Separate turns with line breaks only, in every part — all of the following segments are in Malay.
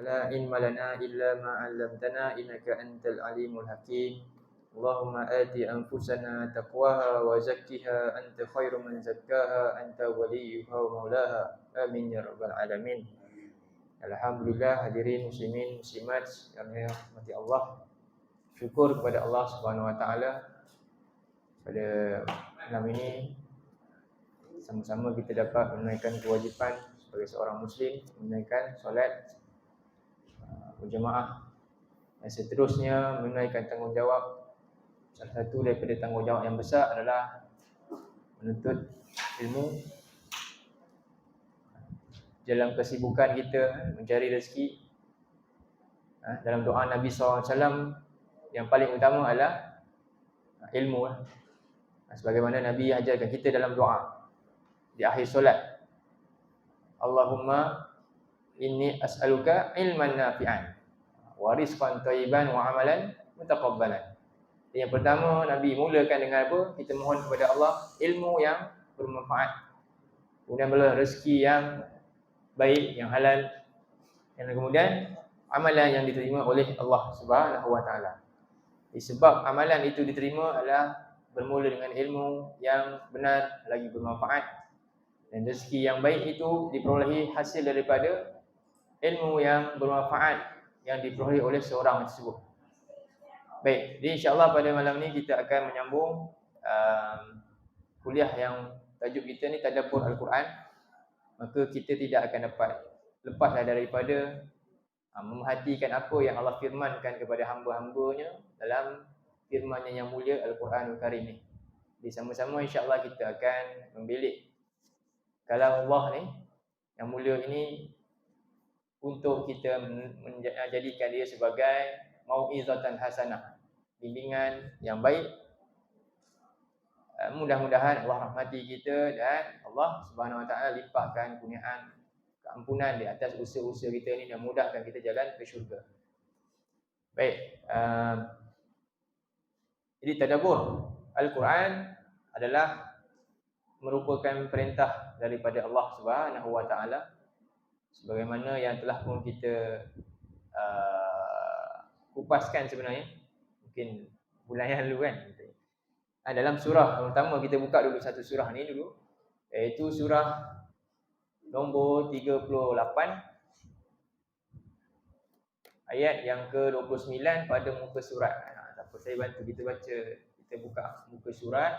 لا علم لنا إلا ما علمتنا إنك أنت العليم الحكيم اللهم آت أنفسنا تقواها وزكها أنت خير من زكاها أنت وليها ومولاها آمين يا رب العالمين. Alhamdulillah, hadirin muslimin muslimat yang dirahmati Allah. Syukur kepada Allah Subhanahu wa taala pada malam ini sama-sama kita dapat menunaikan kewajipan sebagai seorang muslim, menunaikan solat berjemaah dan seterusnya menunaikan tanggungjawab. Salah satu daripada tanggungjawab yang besar adalah menuntut ilmu. Dalam kesibukan kita mencari rezeki, dalam doa Nabi SAW yang paling utama adalah ilmu. Sebagaimana Nabi ajarkan kita dalam doa di akhir solat, Allahumma inni as'aluka ilman nafi'an wa rizqan thayyiban wa amalan mutaqabbalan. Yang pertama Nabi mulakan dengan apa? Kita mohon kepada Allah ilmu yang bermanfaat, kemudian bila rezeki yang baik, yang halal, dan kemudian amalan yang diterima oleh Allah Subhanahu wa taala. Sebab amalan itu diterima adalah bermula dengan ilmu yang benar lagi bermanfaat, dan rezeki yang baik itu diperolehi hasil daripada ilmu yang bermanfaat yang diperolehi oleh seorang tersebut. Baik, jadi insya-Allah pada malam ni kita akan menyambung kuliah yang tajuk kita ni Tadabbur Al-Quran. Maka kita tidak akan dapat lepaslah daripada memerhatikan apa yang Allah firmankan kepada hamba-hambanya dalam firman-Nya yang mulia Al-Quranul Karim ni. Jadi sama-sama insya-Allah kita akan membilik kalam Allah ni yang mulia ini untuk kita menjadikan dia sebagai mau'izatan hasanah, bimbingan yang baik. Mudah-mudahan Allah rahmati kita dan Allah Subhanahu wa taala limpahkan kurniaan keampunan di atas usaha-usaha kita ni dan mudahkan kita jalan ke syurga. Baik, jadi tadabbur Al-Quran adalah merupakan perintah daripada Allah Subhanahu wa taala, sebagaimana yang telah pun kita kupaskan sebenarnya mungkin bulan yang lalu kan. Dalam surah yang pertama, kita buka dulu satu surah ni dulu, iaitu surah nombor 38 ayat yang ke-29 pada muka surat. Tak apa, saya bantu kita baca. Kita buka muka surat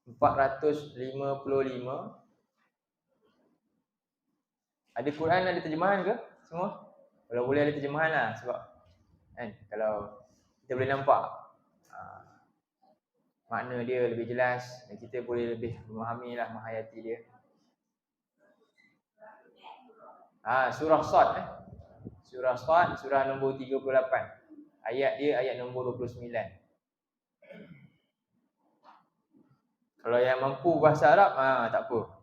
455. Ada Quran, ada terjemahan ke semua? Kalau boleh ada terjemahan lah, sebab kan kalau kita boleh nampak makna dia lebih jelas dan kita boleh lebih memahami lah, menghayati dia. Surah Shad Surah Shad, surah nombor 38. Ayat dia ayat nombor 29. Kalau yang mampu bahasa Arab, tak apa.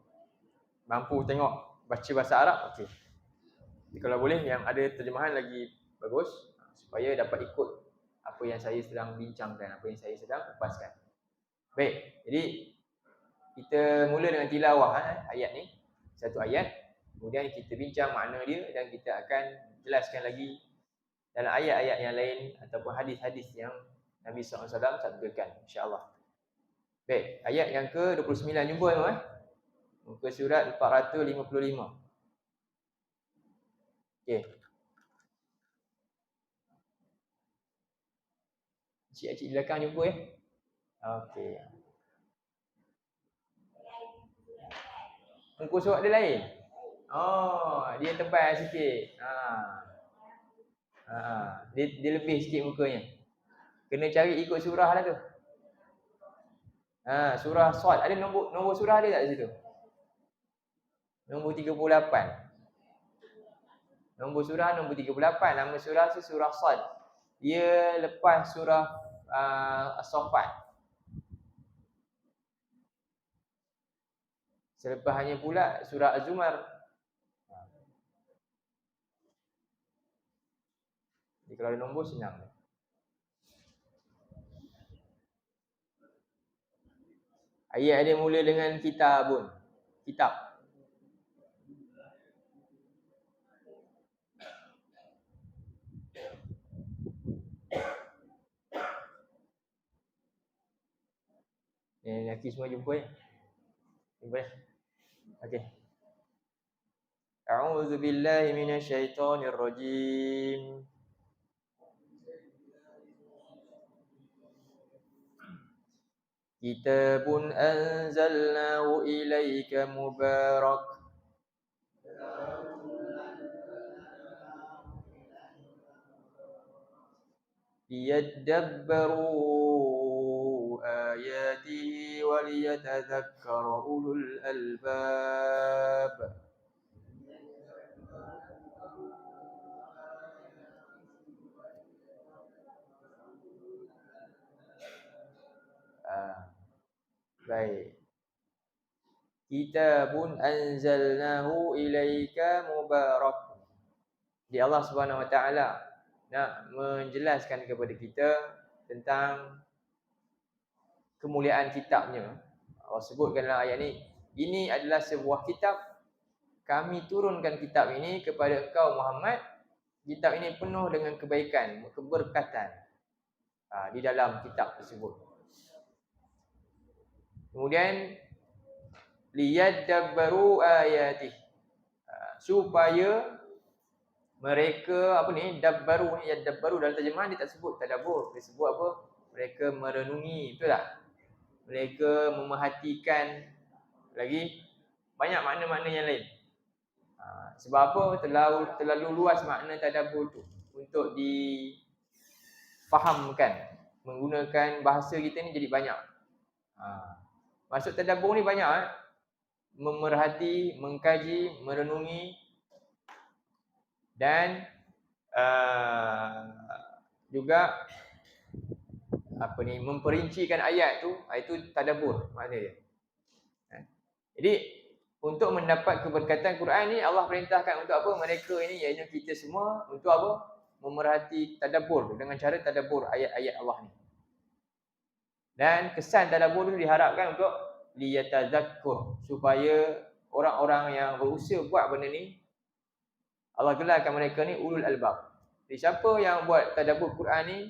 Mampu tengok baca bahasa Arab, okey. Kalau boleh yang ada terjemahan lagi bagus, supaya dapat ikut apa yang saya sedang bincangkan, apa yang saya sedang kupaskan. Baik, jadi kita mula dengan tilawah ayat ni, satu ayat. Kemudian kita bincang makna dia dan kita akan jelaskan lagi dalam ayat-ayat yang lain ataupun hadis-hadis yang Nabi SAW sabdakan, insya-Allah. Baik, ayat yang ke-29 jumpa tu muka surat 455. Okey. Cik-cik di belakang jumpa ya. Okey. Muka surat dia lain. Dia tebal sikit. Dia lebih sikit mukanya. Kena cari ikut surah lah tu. Surah Shad. Ada nombor surah dia tak di situ? Nombor 38. Nombor surah nombor 38. Nama surah tu surah Shad. Dia lepas surah As-Saffat. Selepasnya pula surah Az-Zumar. Jadi kalau ada nombor senang. Ayat dia mula dengan kitabun. Kitab. Lelaki semua jumpa ya? Jumpa ya? Okey. A'udzu billahi minasyaitonir rajim. Kitabun anzalnahu ilaika mubarak liyadabbaru ayatihi wa liyatadhakkara ulul albab. Baik. Kitabun anzalnahu ilaika mubarak. Di Allah Subhanahu Wa Taala nak menjelaskan kepada kita tentang kemuliaan kitabnya. Allah sebutkan dalam ayat ni, ini adalah sebuah kitab, kami turunkan kitab ini kepada engkau Muhammad. Kitab ini penuh dengan kebaikan, keberkatan di dalam kitab tersebut. Kemudian liyadabbaru ayatih, supaya mereka dabbaru ni, yadabbaru dalam terjemahan dia tak sebut tadabbur, dia sebut apa? Mereka merenungi, betul tak? Mereka memerhatikan, lagi banyak makna-makna yang lain. Sebab apa? Terlalu luas makna tadabbur tu untuk difahamkan. Menggunakan bahasa kita ni jadi banyak. Maksud tadabbur ni banyak. Memerhati, mengkaji, merenungi, dan juga memperincikan ayat tu. Itu tadabbur maknanya. Jadi untuk mendapat keberkatan Quran ni, Allah perintahkan untuk apa? Mereka ini, iaitu kita semua, untuk apa? Memerhati tadabbur dengan cara tadabbur ayat-ayat Allah ni. Dan kesan tadabbur tu diharapkan untuk liyatazakkur, supaya orang-orang yang berusaha buat benda ni, Allah gelarkan mereka ni ulul albab. Jadi siapa yang buat tadabbur Quran ni,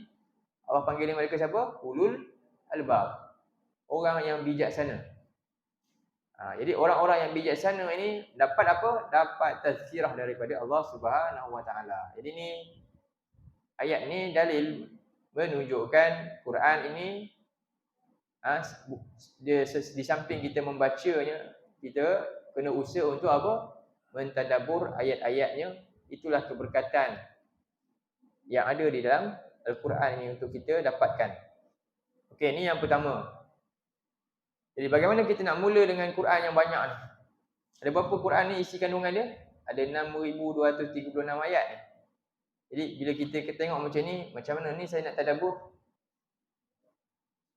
Allah panggil mereka siapa? Ulul albab. Orang yang bijaksana. Jadi orang-orang yang bijaksana ini dapat apa? Dapat tazkirah daripada Allah Subhanahu Wa Taala. Jadi ni ayat ni dalil menunjukkan Quran ini dia di samping kita membacanya, kita kena usaha untuk apa? Mentadabbur ayat-ayatnya. Itulah keberkatan yang ada di dalam Al-Quran ini untuk kita dapatkan. Okey, ni yang pertama. Jadi bagaimana kita nak mula dengan Quran yang banyak ni? Ada berapa Quran ni isi kandungan dia? Ada 6,236 ayat ni. Jadi bila kita tengok macam ni, macam mana ni saya nak tadabbur?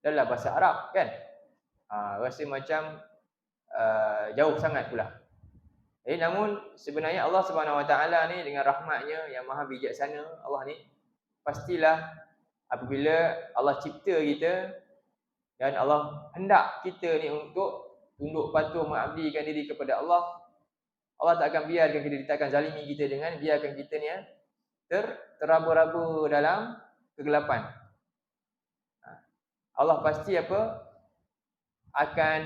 Dalam bahasa Arab kan? Rasa macam jauh sangat pula. Jadi namun sebenarnya Allah Subhanahu Wa Taala ni dengan rahmatnya yang maha bijaksana, Allah ni pastilah apabila Allah cipta kita dan Allah hendak kita ni untuk tunduk patuh mengabdikan diri kepada Allah, Allah tak akan biarkan kita, tak akan zalimi kita dengan biarkan kita ni teraba-raba dalam kegelapan. Allah pasti akan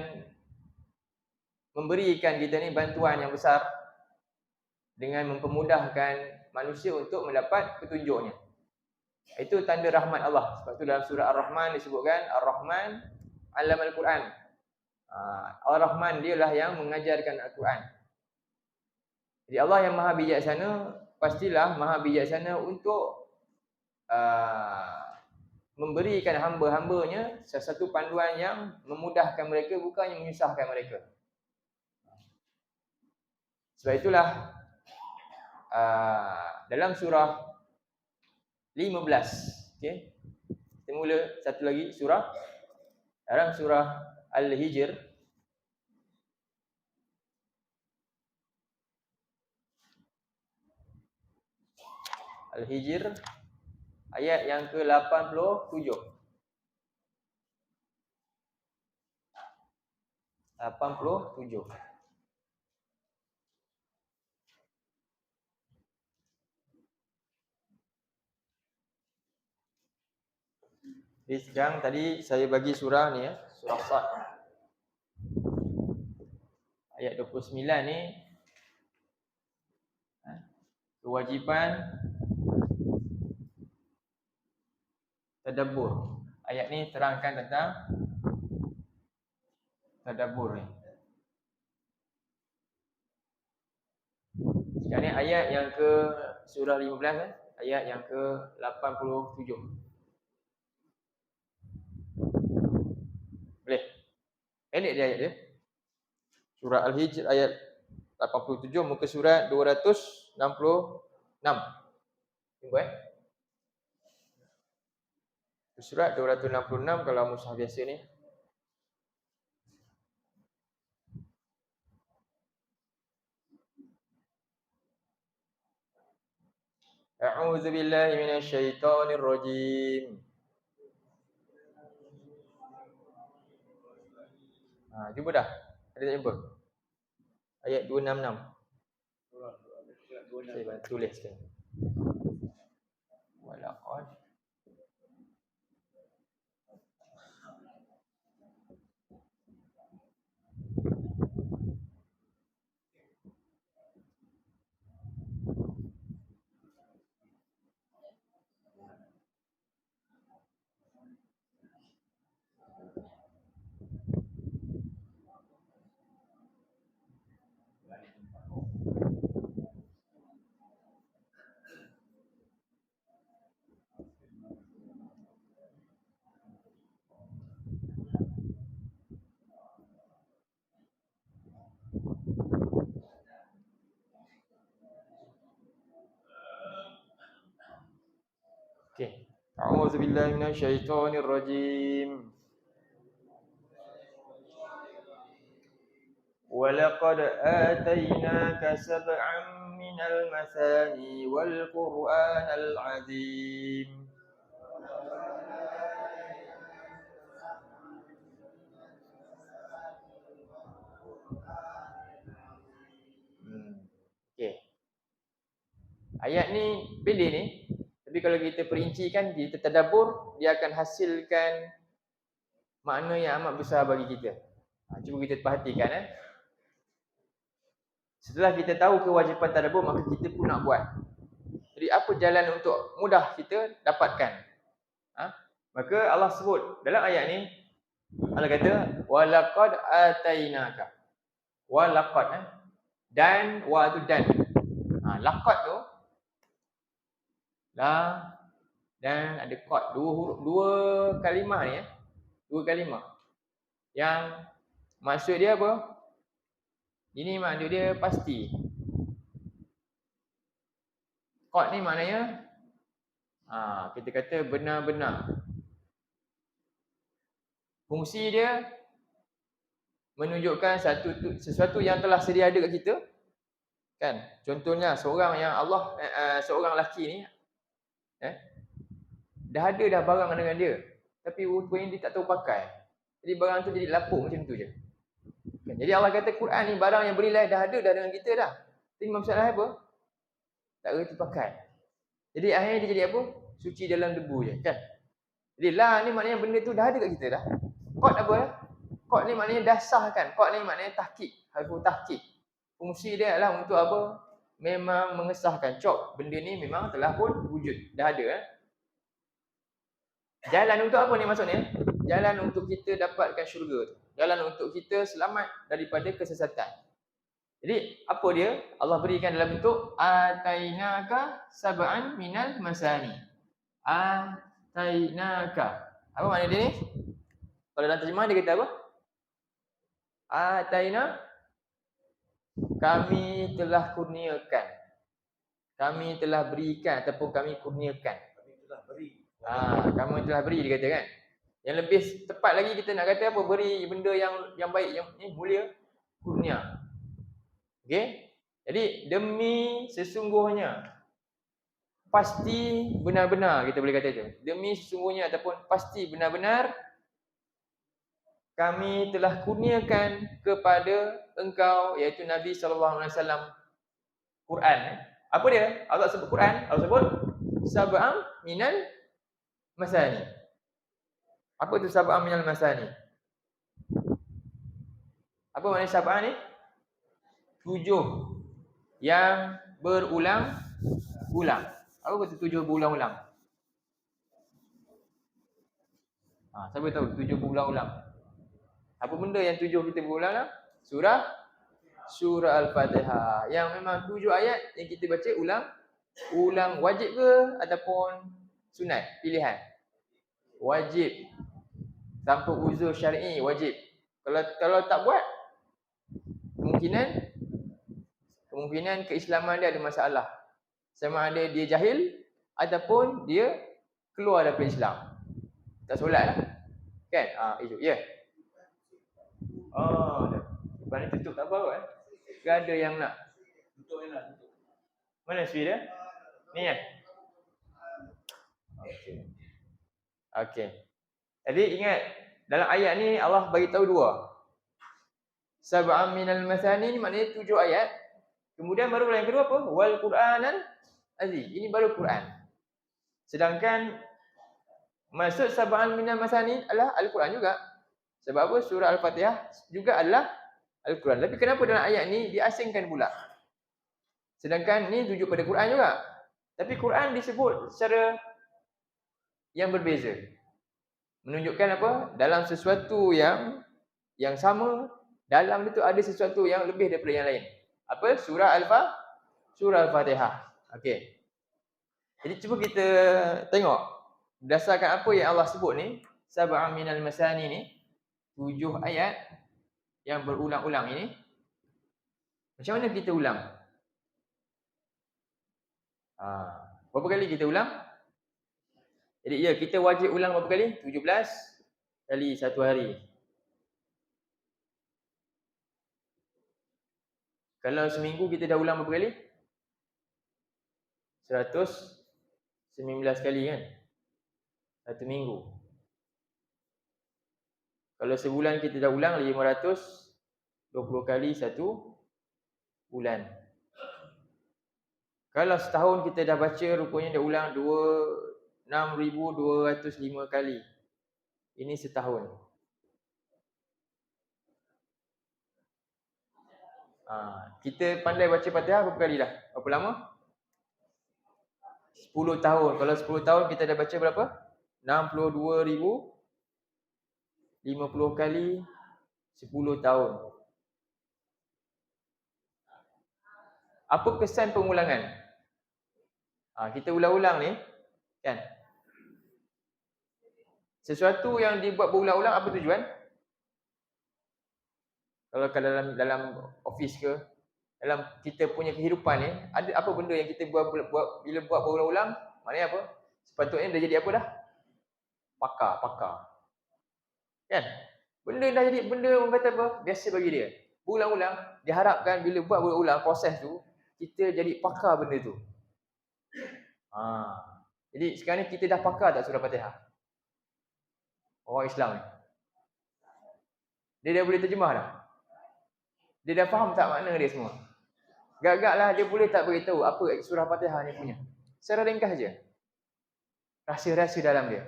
memberikan kita ni bantuan yang besar dengan mempermudahkan manusia untuk mendapat petunjuknya. Itu tanda rahmat Allah. Sebab tu dalam surah Ar-Rahman disebutkan Ar-Rahman 'allamal Quran. Ar-Rahman dialah yang mengajarkan Al-Quran. Jadi Allah yang maha bijaksana, pastilah maha bijaksana untuk memberikan hamba-hambanya sesuatu panduan yang memudahkan mereka, bukannya menyusahkan mereka. Sebab itulah dalam surah 15, okey. Kita mula satu lagi surah. Dalam surah Al-Hijr ayat yang ke-87. 87. Jadi sekarang tadi saya bagi surah ni ya, surah Sad. Ayat 29 ni kewajipan tadabbur. Ayat ni terangkan tentang tadabbur ni. Sekarang ni ayat yang ke surah 15 ayat yang ke 87. Boleh? Pendek dia ayat dia. Surah Al-Hijr ayat 87 muka surat 266. Tunggu Surat 266 kalau mushaf biasa ni. A'udzu billahi minasyaitonir rajim. Jumpa dah? Ada tak jumpa? Ayat 266. Saya bantu tulis sikit. Walaqad A'udzu billahi minasyaitonir rajim. Walaqad atainaka sab'an minal mathani wal Qur'anal 'azim. Ayat ni pendek ni, tapi kalau kita perincikan, kita tadabbur, dia akan hasilkan makna yang amat besar bagi kita. Cuba kita perhatikan Setelah kita tahu kewajipan tadabbur, maka kita pun nak buat. Jadi apa jalan untuk mudah kita dapatkan? Maka Allah sebut dalam ayat ni, Allah kata walaqad atainaka. Walaqad dan wa tu dan. Laqad tu la dan ada qad, dua kalimah ni dua kalimah yang maksud dia apa? Ini maksud dia pasti. Qad ni maknanya kita kata benar-benar. Fungsi dia menunjukkan sesuatu yang telah sedia ada kat kita. Kan? Contohnya seorang yang Allah seorang lelaki ni dah ada dah barang dengan dia, tapi rupanya dia tak tahu pakai. Jadi barang tu jadi lapuk macam tu je. Jadi Allah kata Quran ni barang yang bernilai dah ada dah dengan kita dah. Tapi masalah apa? Tak reti pakai. Jadi akhirnya dia jadi apa? Suci dalam debu je, kan? Jadi la ni maknanya benda tu dah ada kat kita dah. Qad apa? Qad ni maknanya dah sah kan? Qad ni maknanya tahqiq, harfu tahqiq. Fungsi dia adalah untuk apa? Memang mengesahkan cop benda ni memang telah pun wujud, dah ada. Jalan untuk apa ni maksudnya? Jalan untuk kita dapatkan syurga tu. Jalan untuk kita selamat daripada kesesatan. Jadi apa dia? Allah berikan dalam bentuk atainaka sab'an minal masani. Atainaka. Apa makna dia ni? Kalau dalam terjemahan dia kata apa? Ataina, kami telah kurniakan. Kami telah berikan ataupun kami kurniakan. Kami telah beri. Kamu telah beri dia kata kan. Yang lebih tepat lagi kita nak kata apa? Beri benda yang baik, yang mulia, kurnia. Okey? Jadi demi sesungguhnya, pasti benar-benar kita boleh kata itu. Demi sesungguhnya ataupun pasti benar-benar kami telah kurniakan kepada engkau, iaitu Nabi SAW, Quran. Apa dia? Allah sebut Quran, Allah sebut sab'am minal masani. Apa tu sab'am minal masani? Apa makna sab'am ni? 7 yang berulang-ulang. Apa betul 7 berulang-ulang? Siapa tahu 7 berulang-ulang? Apa benda yang 7 kita berulang-ulang? Surah Al-Fatihah. Yang memang 7 ayat yang kita baca ulang wajib ke ataupun sunat? Pilihan. Wajib. Tanpa uzur syar'i wajib. Kalau tak buat, kemungkinan keislaman dia ada masalah. Sama ada dia jahil ataupun dia keluar daripada Islam. Tak solat lah. Kan? Itu. Ya. Lepas ni tutup tak apa kan? Ke ada yang nak? Tutup ni lah. Mana sui dia? Ni kan? Okey. Jadi ingat, dalam ayat ni Allah bagi tahu 2. Sab'am minal masani ni maknanya 7 ayat. Kemudian baru yang kedua apa? Wal Qur'anal Azim. Ini baru Quran. Sedangkan maksud sab'am minal masani adalah Al-Quran juga. Sebab apa? Surah Al-Fatihah juga adalah Al-Quran. Tapi kenapa dalam ayat ni diasingkan pula? Sedangkan ni tuju pada Quran juga. Tapi Quran disebut secara yang berbeza. Menunjukkan apa? Dalam sesuatu yang sama, dalam itu ada sesuatu yang lebih daripada yang lain. Apa? Surah Al-Fatihah. Okey. Jadi cuba kita tengok berdasarkan apa yang Allah sebut ni, sab'am minal masani ni, 7 ayat yang berulang-ulang ini. Macam mana kita ulang? Berapa kali kita ulang? Jadi ya, kita wajib ulang berapa kali? 17 kali satu hari. Kalau seminggu kita dah ulang berapa kali? 119 kali kan? Satu minggu. Kalau sebulan kita dah ulang 520 kali satu bulan. Kalau setahun kita dah baca, rupanya dah ulang 6,205 kali. Ini setahun. Kita pandai baca Fatihah berapa kali dah? Berapa lama? 10 tahun. Kalau 10 tahun kita dah baca berapa? 62,050 kali 10 tahun. Apa kesan pengulangan? Kita ulang-ulang ni, kan? Sesuatu yang dibuat berulang-ulang apa tujuan? Kalau dalam office ke, dalam kita punya kehidupan ni, ada apa benda yang kita buat bila buat berulang-ulang? Maknanya apa? Sepatutnya dah jadi apa dah? Pakar. Kan? Benda dah jadi benda orang kata apa? Biasa bagi dia. Berulang-ulang, diharapkan bila buat berulang proses tu, kita jadi pakar benda tu. Jadi sekarang ni kita dah pakar tak surah Fatihah? Orang Islam ni. Dia dah boleh terjemah dah? Dia dah faham tak makna dia semua? Gagaklah dia boleh tak beritahu apa surah Fatihah ni punya. Secara ringkas je. Rahsia-rahsia dalam dia.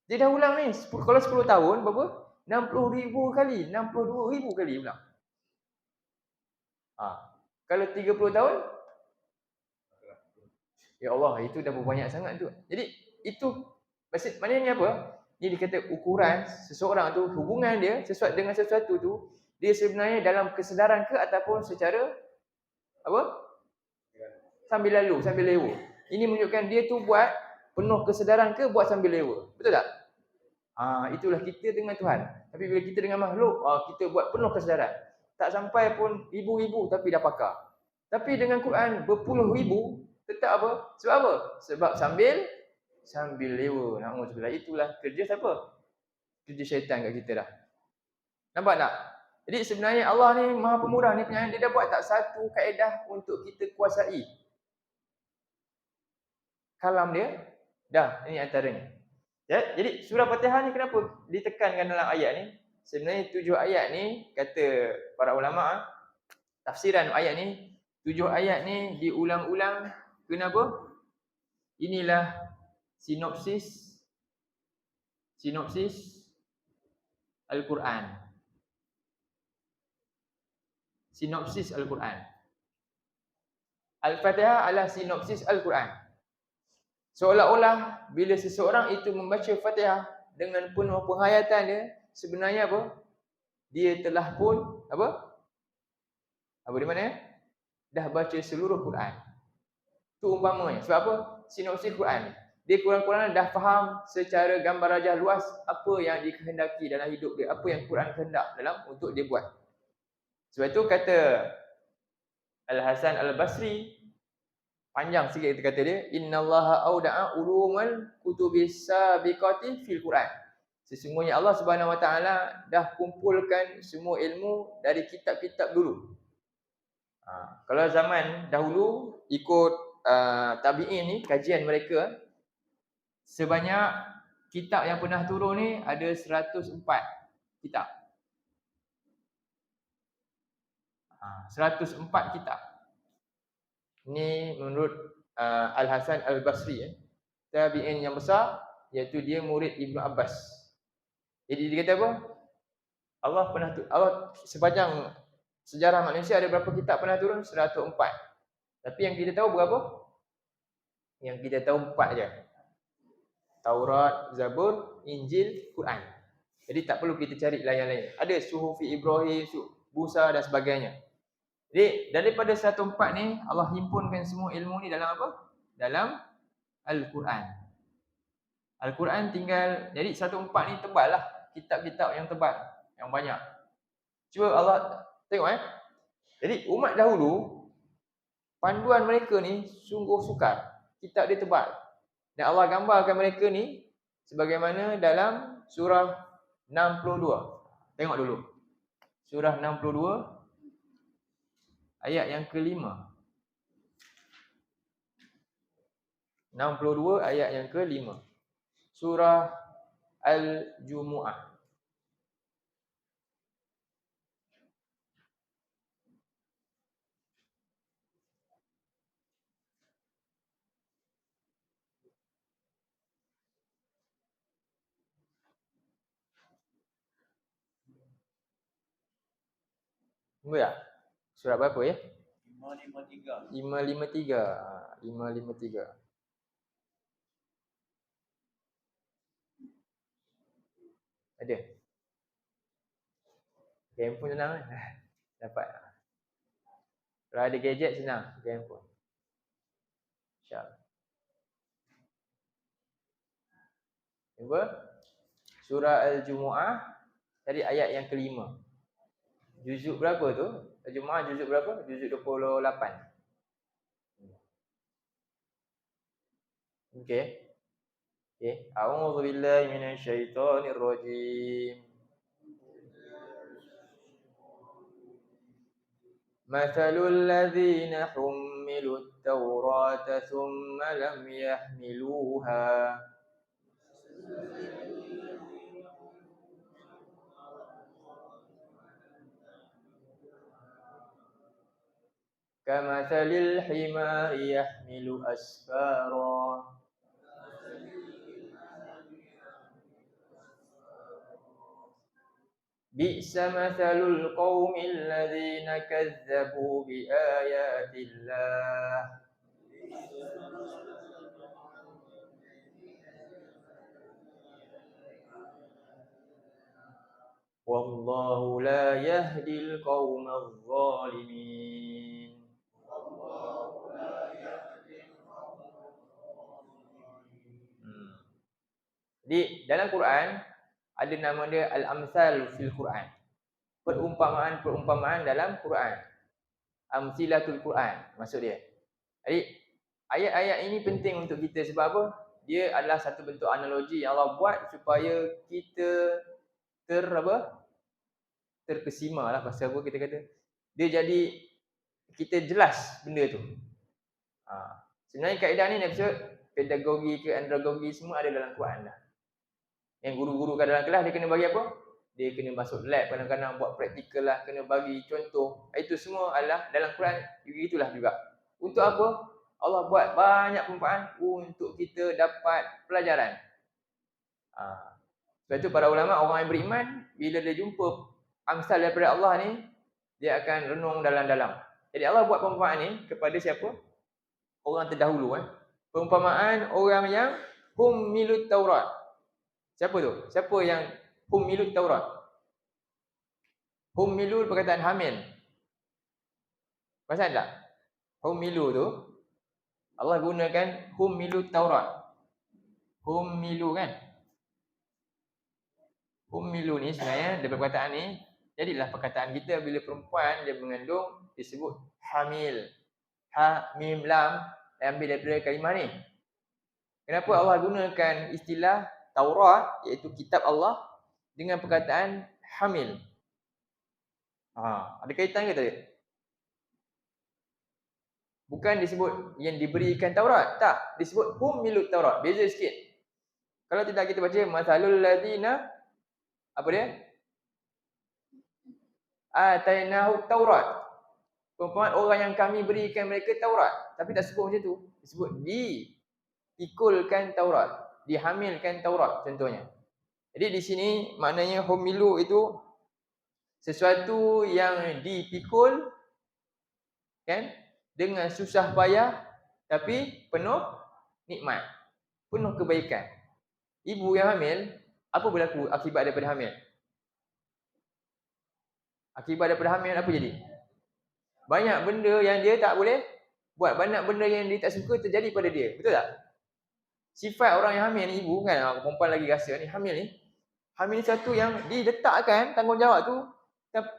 Dia dah ulang ni. Kalau 10 tahun, berapa? 60,000 kali. 62,000 kali ulang. Kalau 30 tahun? Ya Allah, itu dah berbanyak sangat tu. Jadi, itu maknanya apa? Ini dikata ukuran seseorang tu, hubungan dia dengan sesuatu tu, dia sebenarnya dalam kesedaran ke ataupun secara apa? Sambil lalu, sambil lewa. Ini menunjukkan dia tu buat penuh kesedaran ke buat sambil lewa. Betul tak? Itulah kita dengan Tuhan. Tapi bila kita dengan makhluk, kita buat penuh kesedaran. Tak sampai pun ribu-ribu tapi dah pakar. Tapi dengan Quran berpuluh ribu tetap apa? Sebab apa? Sebab sambil lewa. Na'udzubillah. Itulah kerja siapa? Kerja syaitan kat kita dah. Nampak tak? Jadi sebenarnya Allah ni Maha Pemurah ni penyayang, dia dah buat tak satu kaedah untuk kita kuasai kalam dia. Dah, ini antaranya. Jadi surah Fatihah ni kenapa ditekankan dalam ayat ni? sebenarnya 7 ayat ni, kata para ulama, tafsiran ayat ni, 7 ayat ni diulang-ulang. Kenapa? Inilah sinopsis Al-Quran. Sinopsis Al-Quran. Al-Fatihah adalah sinopsis Al-Quran. Seolah-olah bila seseorang itu membaca Fatihah dengan penuh penghayatan dia, sebenarnya apa? Dia telah pun apa? Apa di mana? Dah baca seluruh Quran. Itu umpamanya. Sebab apa? Sinopsis Quran. Dia kurang-kurang dah faham secara gambar rajah luas apa yang dikehendaki dalam hidup dia, apa yang Quran kehendak dalam untuk dia buat. Sebab itu kata Al-Hasan Al-Basri, panjang sikit kata dia, innallaha auda'a ulumal kutubis sabiqati fil Quran. Sesungguhnya Allah Subhanahu Wa Taala dah kumpulkan semua ilmu dari kitab-kitab dulu. Kalau zaman dahulu ikut tabi'in ni, kajian mereka, sebanyak kitab yang pernah turun ni ada 104 kitab. 104 kitab. Ini menurut Al-Hasan Al-Basri, tabi'in yang besar, iaitu dia murid Ibnu Abbas. Jadi dia kata apa? Allah sepanjang sejarah manusia ada berapa kitab pernah turun? 104. Tapi yang kita tahu berapa? Yang kita tahu 4 je. Taurat, Zabur, Injil, Quran. Jadi tak perlu kita cari lain-lain. Ada Suhufi Ibrahim, Musa dan sebagainya. Jadi daripada 104 ni, Allah himpunkan semua ilmu ni dalam apa? Dalam Al-Quran. Al-Quran tinggal, jadi 104 ni tebal lah. Kitab-kitab yang tebal, yang banyak. Cuba Allah tengok Jadi umat dahulu, panduan mereka ni sungguh sukar. Kitab dia tebal. Dan Allah gambarkan mereka ni sebagaimana dalam surah 62. Tengok dulu. Surah 62 ayat yang ke-5. 62 ayat yang ke-5. Surah Al-Jumu'ah. Tunggu ya. Surah berapa ya?
553.
553. Ada. Handphone senang dapat. Kalau ada gadget senang, handphone. InsyaAllah. Cuba. Surah Al-Jumu'ah dari ayat yang ke-5. Juzuk berapa tu? Al-Jumu'ah juzuk berapa? Juzuk 28. Okey. A'udzu billahi minasyaitonir rajim. Mathalul ladzina hummilut Taurata thumma lam yahmiluha kamathalil himari yahmilu asfara bi'sa mathalul qaumil ladzina kazzabu biayatillah wallahu la yahdil qaumadh dhalimin. Jadi dalam Quran ada nama dia Al-Amsal fil Quran. Perumpamaan dalam Quran. Amsilatul Quran maksud dia. Jadi ayat-ayat ini penting untuk kita sebab apa? Dia adalah satu bentuk analogi yang Allah buat supaya kita terkesima lah, bahasa apa kita kata. Dia jadi kita jelas benda tu. Sebenarnya kaedah ni maksud pedagogi ke andragogi semua ada dalam Quran dah. Yang guru-guru kat dalam kelas dia kena bagi apa? dia kena masuk lab, kadang-kadang buat praktikal lah, kena bagi contoh. Itu semua adalah dalam Quran, begitulah juga. Untuk apa? Allah buat banyak perumpamaan untuk kita dapat pelajaran. Sebab itu para ulama, orang yang beriman, bila dia jumpa amsal daripada Allah ni, dia akan renung dalam-dalam. Jadi Allah buat perumpamaan ni kepada siapa? Orang terdahulu. Perumpamaan orang yang hum milut Taurat. Siapa tu? Siapa yang hum milut Taurat? Hum milu perkataan hamil. Perasan tak? Hum milu tu Allah gunakan hum milut Taurat. Hum milu kan? Hum milu ni sebenarnya daripada perkataan ni, jadilah perkataan kita bila perempuan dia mengandung disebut hamil. Ha mim lam ambil daripada kalimah ni. Kenapa Allah gunakan istilah Taurat, iaitu kitab Allah, dengan perkataan hamil? Ada kaitan ke tadi? Bukan disebut yang diberikan Taurat, tak, disebut hum milut Taurat. Beza sikit. Kalau tidak kita baca masalul ladina, apa dia? Atainahu Taurat. Perumpamaan orang yang kami berikan mereka Taurat. Tapi tak sebut macam tu. Disebut dipikulkan Taurat, dihamilkan Taurat contohnya. Jadi di sini maknanya humilu itu sesuatu yang dipikul kan, dengan susah payah tapi penuh nikmat, penuh kebaikan. Ibu yang hamil, apa berlaku akibat daripada hamil? Akibat daripada hamil apa jadi? Banyak benda yang dia tak boleh buat, banyak benda yang dia tak suka terjadi pada dia. Betul tak? Sifat orang yang hamil ni, ibu kan, perempuan lagi rasa ni hamil ni. Hamil ni satu yang diletakkan tanggungjawab tu,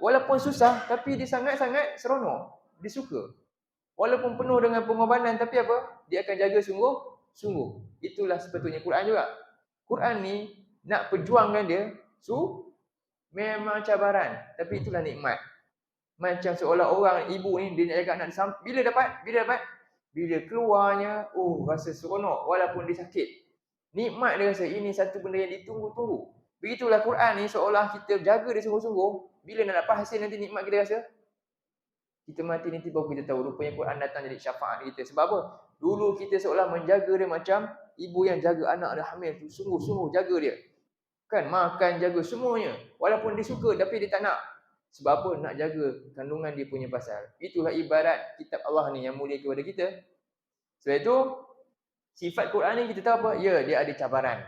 walaupun susah tapi dia sangat-sangat seronok, dia suka. Walaupun penuh dengan pengorbanan tapi apa? Dia akan jaga sungguh-sungguh. Itulah sepatutnya Quran juga. Quran ni nak perjuangkan dia, memang cabaran, tapi itulah nikmat. Macam seolah orang ibu ni dia nak jaga anak dia, bila keluarnya, rasa seronok walaupun dia sakit. Nikmat dia rasa, ini satu benda yang ditunggu-tunggu. Begitulah Quran ni, seolah kita jaga dia sungguh-sungguh. Bila nak dapat hasil nanti nikmat kita rasa, kita mati nanti baru kita tahu rupanya Quran datang jadi syafaat kita. Sebab apa? Dulu kita seolah menjaga dia macam ibu yang jaga anak dia hamil tu, sungguh-sungguh jaga dia. Kan, makan, jaga semuanya. Walaupun dia suka tapi dia tak nak. Sebab apa? Nak jaga kandungan dia punya pasal. Itulah ibarat kitab Allah ni yang mulia kepada kita. Sebab itu sifat Quran ni kita tahu apa? Ya, dia ada cabaran.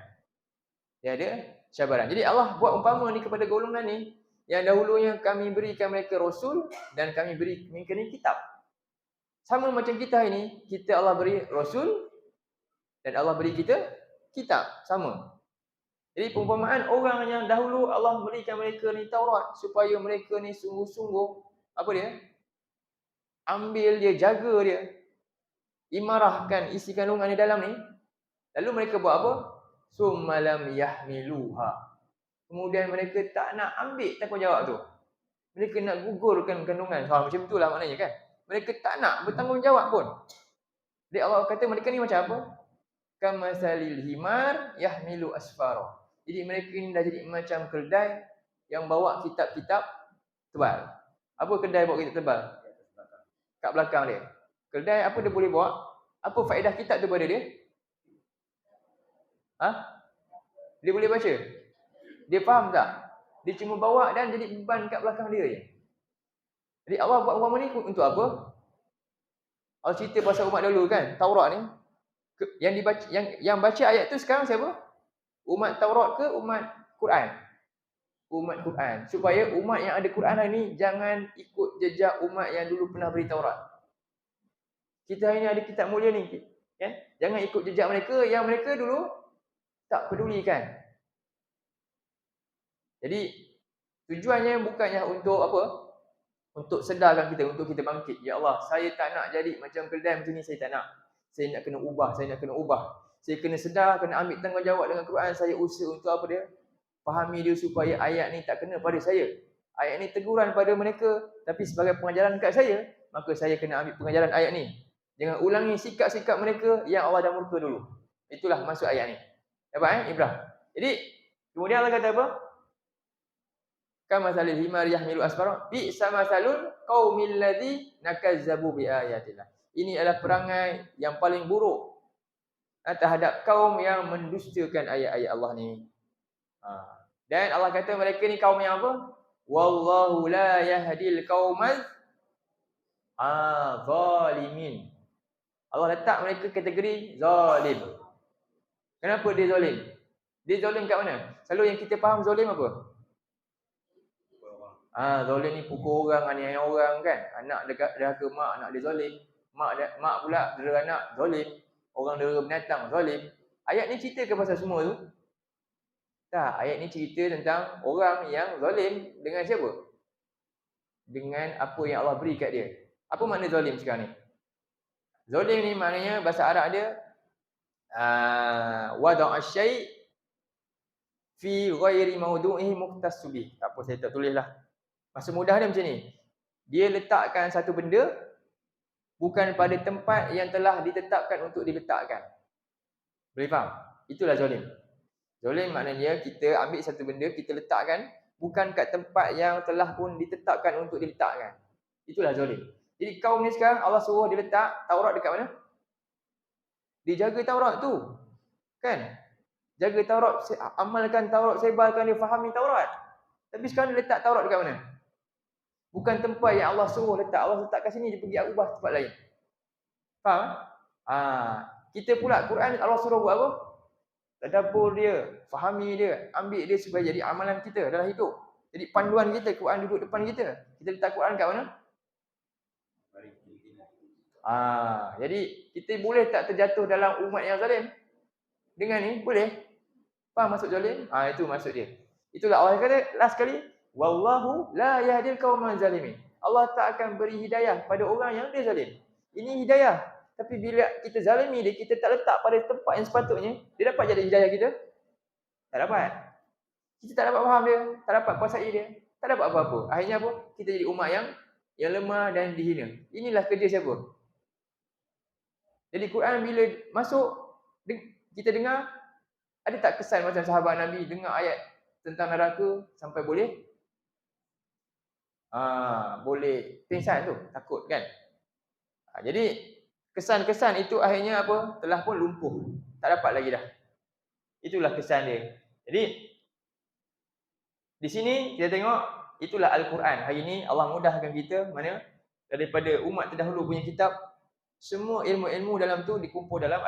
Dia ada cabaran. Jadi Allah buat umpama ni kepada golongan ni, yang dahulunya kami berikan mereka Rasul dan kami beri mereka ni kitab. Sama macam kita ini, kita Allah beri Rasul dan Allah beri kita kitab. Sama. Jadi perumpamaan orang yang dahulu Allah berikan mereka ni Taurat supaya mereka ni sungguh-sungguh, apa dia? Ambil dia, jaga dia. Imarahkan isi kandungan di dalam ni. Lalu mereka buat apa? Summalam yahmiluha. Kemudian mereka tak nak ambil tanggungjawab tu. Mereka nak gugurkan kandungan. Macam itulah maknanya kan. Mereka tak nak bertanggungjawab pun. Jadi Allah kata mereka ni macam apa? Kamasalil himar yahmilu asfara. Jadi mereka ni dah jadi macam keldai yang bawa kitab-kitab tebal. Apa kedai bawa kitab tebal? Kat belakang dia. Keldai apa dia boleh bawa? Apa faedah kitab tu pada dia? Dia boleh baca? Dia faham tak? Dia cuma bawa dan jadi beban kat belakang dia je. Jadi Allah buat umpama ni untuk apa? Allah cerita pasal umat dulu kan, Taurat ni. Yang dibaca, yang baca ayat tu sekarang siapa? Umat Taurat ke umat Quran? Umat Quran. Supaya umat yang ada Quran hari ni jangan ikut jejak umat yang dulu pernah beri Taurat. Kita hari ni ada kitab mulia ni, kan? Jangan ikut jejak mereka yang mereka dulu tak pedulikan. Jadi tujuannya bukannya untuk apa? Untuk sedarkan kita, untuk kita bangkit. Ya Allah, saya tak nak jadi macam keldai macam ni, saya tak nak. Saya nak kena ubah, saya nak kena ubah. Saya kena sedar, kena ambil tanggungjawab dengan Quran. Saya usaha untuk apa dia? Fahami dia supaya ayat ni tak kena pada saya. Ayat ni teguran pada mereka, tapi sebagai pengajaran kat saya, maka saya kena ambil pengajaran ayat ni. Jangan ulangi sikap-sikap mereka yang Allah dah murka dulu. Itulah maksud ayat ni. Dapat Ibrah? Jadi, kemudian Allah kata apa? Kama salil himar yahmilu asfara bi'sa masalul qaumil ladzi nakazzabu bi ayatillah. Ini adalah perangai yang paling buruk terhadap kaum yang mendustakan ayat-ayat Allah ni. Dan Allah kata mereka ni kaum yang apa? Wallahu la yahdil qaumal zalimin. Allah letak mereka kategori zalim. Kenapa dia zalim? Dia zalim kat mana? Selalu yang kita faham zalim apa? Zalim ni pukul orang, aniaya orang kan. Anak derhaka mak, anak dia zalim. Mak pula dera anak, zalim. Orang dera binatang, zalim. Ayat ni cerita ke pasal semua tu? Tak, ayat ni cerita tentang orang yang zalim dengan siapa? Dengan apa yang Allah beri kat dia. Apa makna zalim sekarang ni? Zalim ni maknanya bahasa Arab dia wada'a syai' fi ghairi mawdu'ihi mukhtassu bih. Tak apa, saya tak tulislah. Maksud mudah dia macam ni. Dia letakkan satu benda bukan pada tempat yang telah ditetapkan untuk diletakkan. Boleh faham? Itulah zalim. Zalim maknanya kita ambil satu benda, kita letakkan bukan kat tempat yang telah pun ditetapkan untuk diletakkan. Itulah zalim. Jadi kaum ni sekarang Allah suruh dia letak Taurat dekat mana? Dia jaga Taurat tu. Kan? Jaga Taurat, amalkan Taurat, sebarkan dia, fahami Taurat. Tapi sekarang dia letak Taurat dekat mana? Bukan tempat yang Allah suruh letak. Allah letak kat sini, dia pergi ubah tempat lain. Faham? Kita pula Quran Allah suruh buat apa? Tadabbur dia, fahami dia, ambil dia supaya jadi amalan kita dalam hidup. Jadi panduan kita, Quran duduk depan kita. Kita letak Quran kat mana? Jadi kita boleh tak terjatuh dalam umat yang zalim? Dengan ni boleh. Faham maksud zalim? Itu maksud dia. Itulah Allah kata last kali, wallahu la yahdil qaumal zalimin. Allah tak akan beri hidayah pada orang yang dia zalim. Ini hidayah. Tapi bila kita zalimi dia, kita tak letak pada tempat yang sepatutnya, dia dapat jadi hidayah kita? Tak dapat. Kita tak dapat faham dia, tak dapat kuasai dia, tak dapat apa-apa. Akhirnya apa? Kita jadi umat yang lemah dan dihina. Inilah kerja siapa? Jadi Quran bila masuk, kita dengar, ada tak kesan macam sahabat Nabi dengar ayat tentang neraka sampai boleh pingsan tu, takut kan? Jadi kesan-kesan itu akhirnya apa? Telah pun lumpuh. Tak dapat lagi dah. Itulah kesan dia. Jadi di sini kita tengok itulah Al-Quran. Hari ini Allah mudahkan kita mana daripada umat terdahulu punya kitab, semua ilmu-ilmu dalam tu dikumpul dalam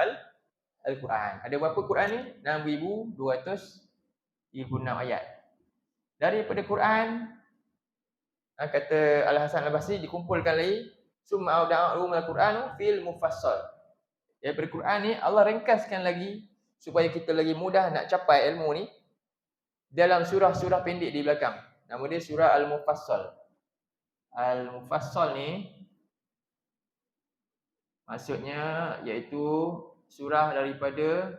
Al-Quran. Ada berapa Quran ni? 6,236 ayat. Daripada Quran, kata Al-Hasan Al-Basri, dikumpulkan lagi summa auda'u al-Qur'anu fil mufassal. Daripada Quran ni Allah ringkaskan lagi supaya kita lagi mudah nak capai ilmu ni dalam surah-surah pendek di belakang. Nama dia surah Al-Mufassal. Al-Mufassal ni maksudnya iaitu surah daripada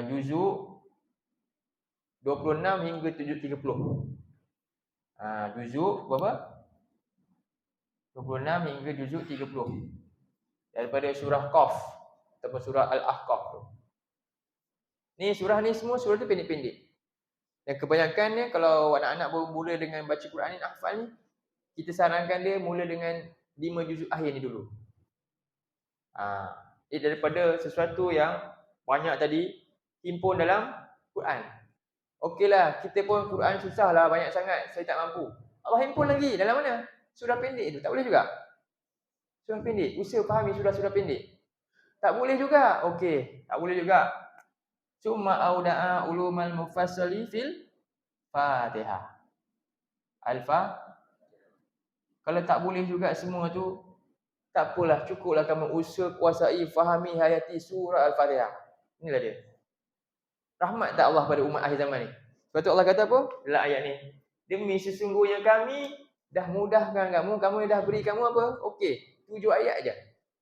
juzuk 26 hingga 30. Juzuk berapa? 26 hingga juzuk 30. Daripada surah Qaf ataupun surah Al-Ahqaf tu. Ni surah ni semua surah tu pendek-pendek. Dan kebanyakannya kalau anak-anak baru mula dengan baca Quran ni, hafal ni, kita sarankan dia mula dengan 5 juzuk akhir ni dulu. Daripada sesuatu yang banyak tadi himpun dalam Quran. Okeylah, kita pun Quran susahlah, banyak sangat, saya tak mampu. Allah himpun lagi dalam mana? Surah pendek tu, tak boleh juga? Surah pendek, usaha fahami surah-surah pendek. Tak boleh juga? Okey, tak boleh juga. Summa auda'a ulumal mufassali fil Fatihah. Kalau tak boleh juga semua tu, tak apalah, cukuplah kamu usaha kuasai, fahami, hayati surah Al-Fatihah. Inilah dia. Rahmat tak Allah pada umat akhir zaman ni? Sebab tu Allah kata apa? Dalam ayat ni, demi sesungguhnya kami dah mudahkan kamu dah beri kamu apa? Okey, 7 ayat aja.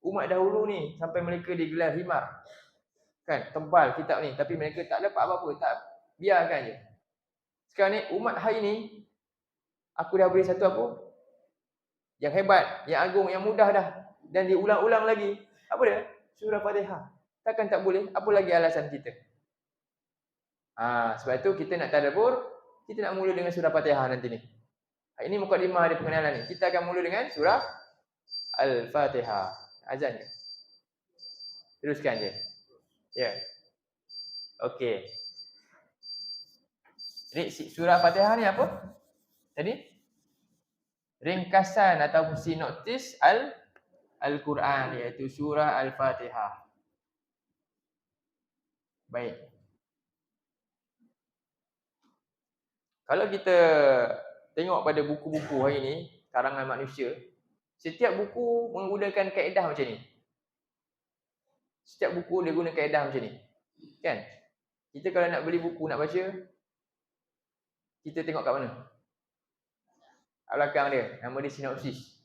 Umat dahulu ni sampai mereka digelar himar. Kan, tebal kitab ni, tapi mereka tak dapat apa-apa, tak, biarkan je. Sekarang ni umat hari ni aku dah beri satu apa? Yang hebat, yang agung, yang mudah dah, dan diulang-ulang lagi. Apa dia? Surah Fatihah. Takkan tak boleh? Apa lagi alasan kita? Sebab itu kita nak tadabbur, kita nak mula dengan surah Fatihah nanti ni. Ini mukadimah dia pengenalan ni. Kita akan mula dengan surah Al-Fatihah. Azan ke? Teruskan je. Ya. Okey. Jadi surah Fatihah ni apa? Tadi ringkasan atau sinopsis Al-Quran, iaitu surah Al-Fatihah. Baik. Kalau kita tengok pada buku-buku hari ni, karangan manusia, setiap buku menggunakan kaedah macam ni. Setiap buku dia guna kaedah macam ni. Kan? Kita kalau nak beli buku, nak baca, kita tengok kat mana? Kat belakang dia. Nama dia sinopsis.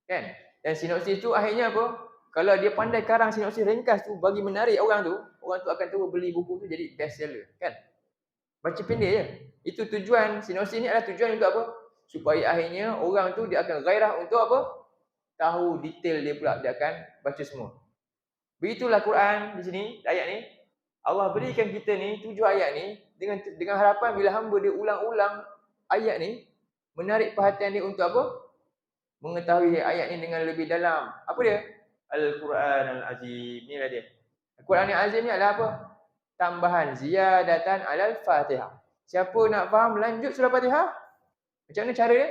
Kan? Dan sinopsis tu akhirnya apa? Kalau dia pandai karang sinopsis ringkas tu bagi menarik orang tu akan terus beli buku tu jadi best seller. Kan? Baca pendek je. Itu tujuan sinopsis ni adalah tujuan untuk apa? Supaya akhirnya orang tu dia akan gairah untuk apa? Tahu detail dia pula, dia akan baca semua. Begitulah Quran di sini, ayat ni. Allah berikan kita ni 7 ayat ni dengan harapan bila hamba dia ulang-ulang ayat ni, menarik perhatian dia untuk apa? Mengetahui ayat ni dengan lebih dalam. Apa dia? Al-Quran Al-Azim. Inilah dia. Al-Quran Al-Azim ni adalah apa? Tambahan ziyadatan alal Fatihah. Siapa nak faham lanjut surah Fatihah? Macam mana cara dia?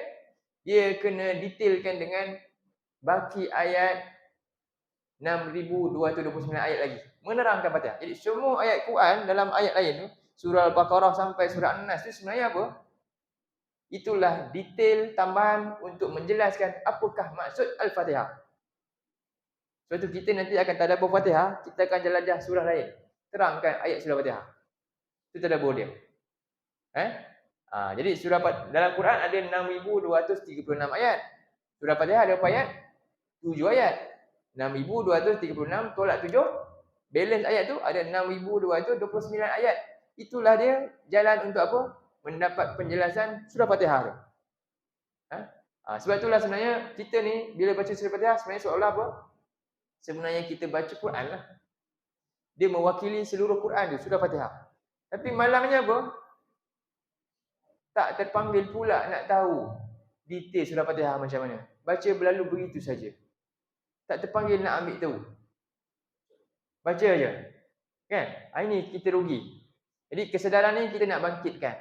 Dia kena detailkan dengan baki ayat 6229 ayat lagi. Menerangkan Fatihah. Jadi semua ayat Quran dalam ayat lain tu, surah Al-Baqarah sampai surah An-Nas tu sebenarnya apa? Itulah detail tambahan untuk menjelaskan apakah maksud Al-Fatihah. Sebab tu kita nanti akan tadabbur Fatihah, kita akan jelajah surah lain. Terangkan ayat surah Fatihah. Itu tadabbur dia. Jadi surah dalam Quran ada 6236 ayat. Surah Fatihah ada berapa ayat? 7 ayat. 6236 tolak 7, balance ayat tu ada 6229 ayat. Itulah dia jalan untuk apa? Mendapat penjelasan surah Fatihah tu. Sebab itulah sebenarnya kita ni bila baca surah Fatihah sebenarnya seolah apa? Sebenarnya kita baca Quran lah. Dia mewakili seluruh Quran tu, surah Fatihah. Tapi malangnya apa? Tak terpanggil pula nak tahu detail surah Fatihah macam mana. Baca berlalu begitu saja. Tak terpanggil nak ambil tahu. Baca aja. Kan? Ini kita rugi. Jadi kesedaran ni kita nak bangkitkan.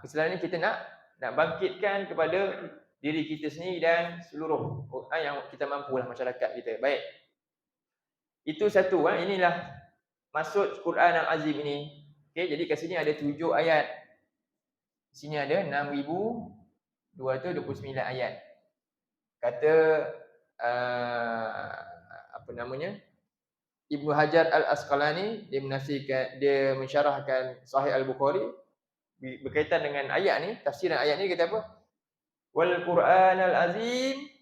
Kesedaran ni kita nak bangkitkan kepada diri kita sendiri dan seluruh yang kita mampulah masyarakat kita. Baik. Itu satu. Inilah maksud Quran Al-Azim ini. Okay, jadi kat sini ada 7 ayat. Di sini ada 6229 ayat. Kata Ibnu Hajar Al-Asqalani, dia mensyarahkan Sahih Al-Bukhari berkaitan dengan ayat ni, tafsiran ayat ni kata apa? Wal Quran Al-Azim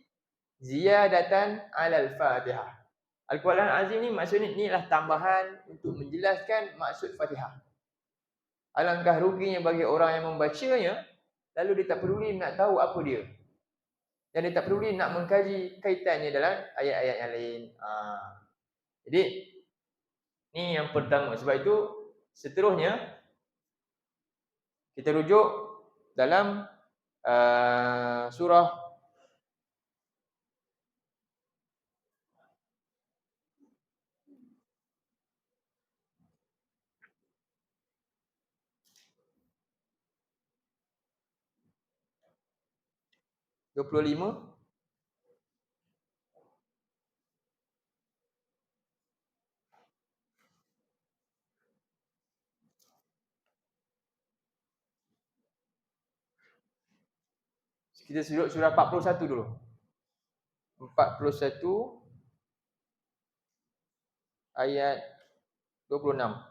ziyadatan 'alal Fatihah. Al-Quran Al-Azim ni maksudnya inilah tambahan untuk menjelaskan maksud Fatihah. Alangkah ruginya bagi orang yang membacanya lalu dia tak peduli nak tahu apa dia. Dan dia tak peduli nak mengkaji kaitannya dalam ayat-ayat yang lain. Jadi ni yang pertama. Sebab itu seterusnya kita rujuk dalam surah (25) kita sudut surah 41 dulu. 41 ayat 26.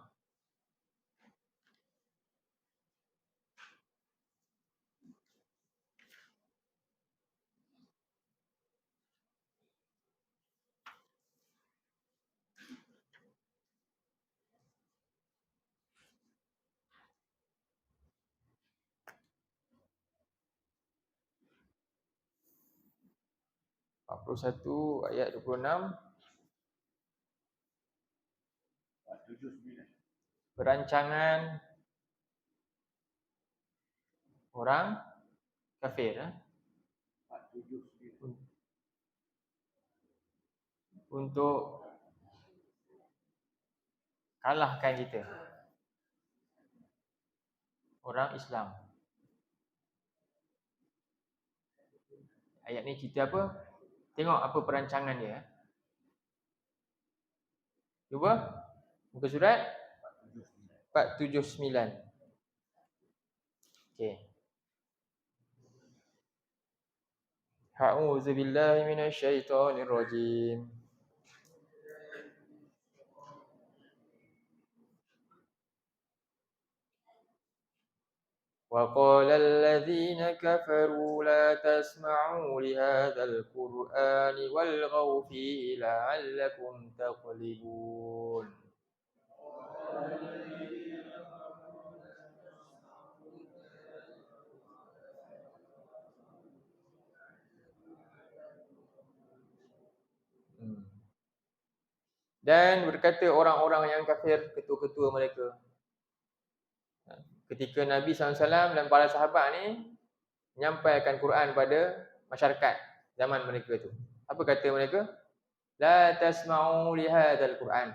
Ayat 26.
79.
Perancangan orang kafir untuk kalahkan kita, orang Islam. Ayat ni cerita apa? Tengok apa perancangan dia. Cuba muka surat 479. Okey. A'udzu billahi minasyaitonir rajim. وقال الذين كفروا لا تسمعوا لهذا القرآن والغوا فيه لعلكم تغلبون. Dan berkata orang-orang yang kafir, ketua-ketua mereka, ketika Nabi SAW dan para sahabat ni menyampaikan Quran pada masyarakat zaman mereka tu, apa kata mereka? La tasma'u li hadzal Quran.